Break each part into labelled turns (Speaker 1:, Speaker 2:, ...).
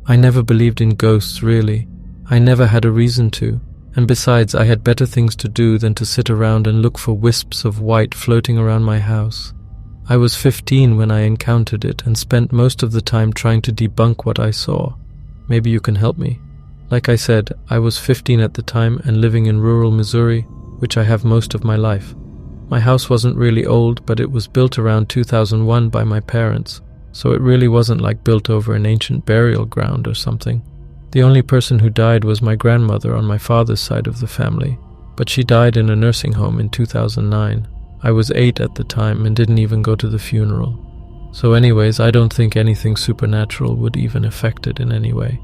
Speaker 1: I never believed in ghosts, really. I never had a reason to, and besides, I had better things to do than to sit around and look for wisps of white floating around my house. I was 15 when I encountered it and spent most of the time trying to debunk what I saw. Maybe you can help me. Like I said, I was 15 at the time and living in rural Missouri, which I have most of my life. My house wasn't really old, but it was built around 2001 by my parents, so it really wasn't like built over an ancient burial ground or something. The only person who died was my grandmother on my father's side of the family, but she died in a nursing home in 2009. I was 8 at the time and didn't even go to the funeral. So anyways, I don't think anything supernatural would even affect it in any way.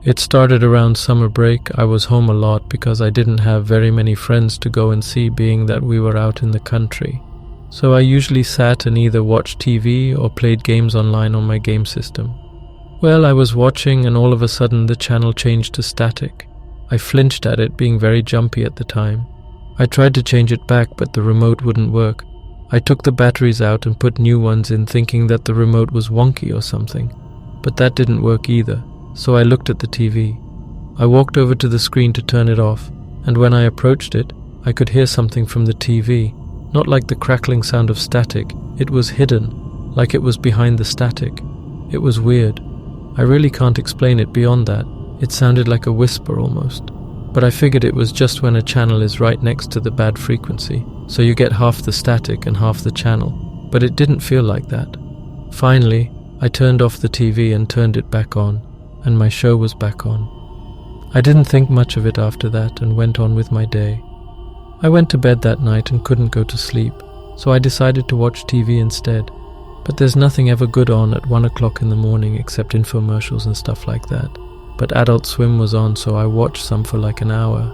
Speaker 1: It started around summer break. I was home a lot because I didn't have very many friends to go and see, being that we were out in the country. So I usually sat and either watched TV or played games online on my game system. Well, I was watching and all of a sudden the channel changed to static. I flinched at it, being very jumpy at the time. I tried to change it back, but the remote wouldn't work. I took the batteries out and put new ones in, thinking that the remote was wonky or something. But that didn't work either, so I looked at the TV. I walked over to the screen to turn it off, and when I approached it, I could hear something from the TV. Not like the crackling sound of static, it was hidden, like it was behind the static. It was weird. I really can't explain it beyond that. It sounded like a whisper almost. But I figured it was just when a channel is right next to the bad frequency, so you get half the static and half the channel. But it didn't feel like that. Finally, I turned off the TV and turned it back on, and my show was back on. I didn't think much of it after that and went on with my day. I went to bed that night and couldn't go to sleep, so I decided to watch TV instead. But there's nothing ever good on at 1 o'clock in the morning except infomercials and stuff like that. But Adult Swim was on, so I watched some for like an hour.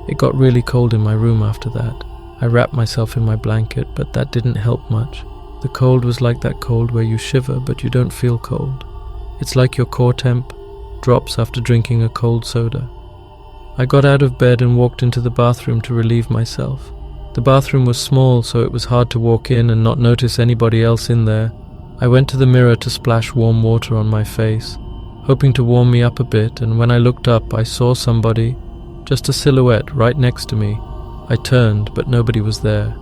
Speaker 1: It got really cold in my room after that. I wrapped myself in my blanket, but that didn't help much. The cold was like that cold where you shiver, but you don't feel cold. It's like your core temp drops after drinking a cold soda. I got out of bed and walked into the bathroom to relieve myself. The bathroom was small, so it was hard to walk in and not notice anybody else in there. I went to the mirror to splash warm water on my face, hoping to warm me up a bit, and when I looked up, I saw somebody, just a silhouette right next to me. I turned, but nobody was there.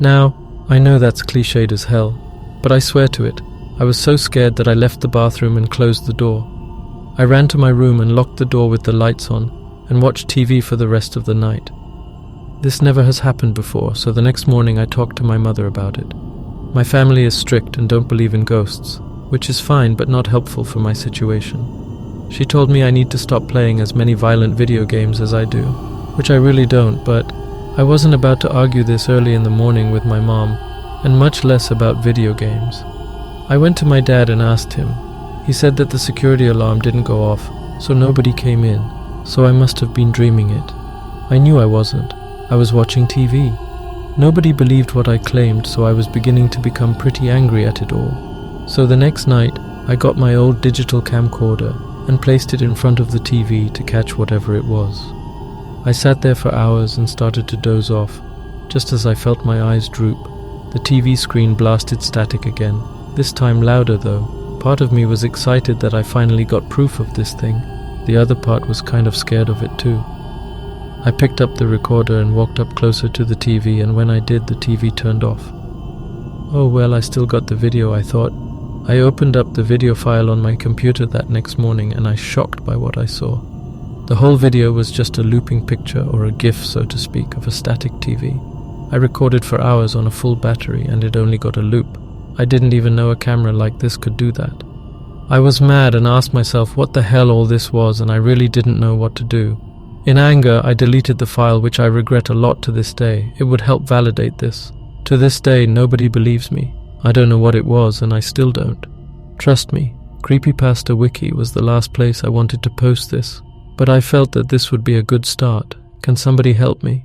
Speaker 1: Now, I know that's cliched as hell, but I swear to it, I was so scared that I left the bathroom and closed the door. I ran to my room and locked the door with the lights on, and watched TV for the rest of the night. This never has happened before, so the next morning I talked to my mother about it. My family is strict and don't believe in ghosts, which is fine but not helpful for my situation. She told me I need to stop playing as many violent video games as I do, which I really don't, but I wasn't about to argue this early in the morning with my mom, and much less about video games. I went to my dad and asked him. He said that the security alarm didn't go off, so nobody came in, so I must have been dreaming it. I knew I wasn't. I was watching TV. Nobody believed what I claimed, so I was beginning to become pretty angry at it all. So the next night, I got my old digital camcorder and placed it in front of the TV to catch whatever it was. I sat there for hours and started to doze off. Just as I felt my eyes droop, the TV screen blasted static again, this time louder though. Part of me was excited that I finally got proof of this thing. The other part was kind of scared of it too. I picked up the recorder and walked up closer to the TV, and when I did, the TV turned off. Oh well, I still got the video, I thought. I opened up the video file on my computer that next morning, and I was shocked by what I saw. The whole video was just a looping picture, or a GIF so to speak, of a static TV. I recorded for hours on a full battery and it only got a loop. I didn't even know a camera like this could do that. I was mad and asked myself what the hell all this was, and I really didn't know what to do. In anger, I deleted the file, which I regret a lot to this day. It would help validate this. To this day, nobody believes me. I don't know what it was, and I still don't. Trust me, Creepypasta Wiki was the last place I wanted to post this, but I felt that this would be a good start. Can somebody help me?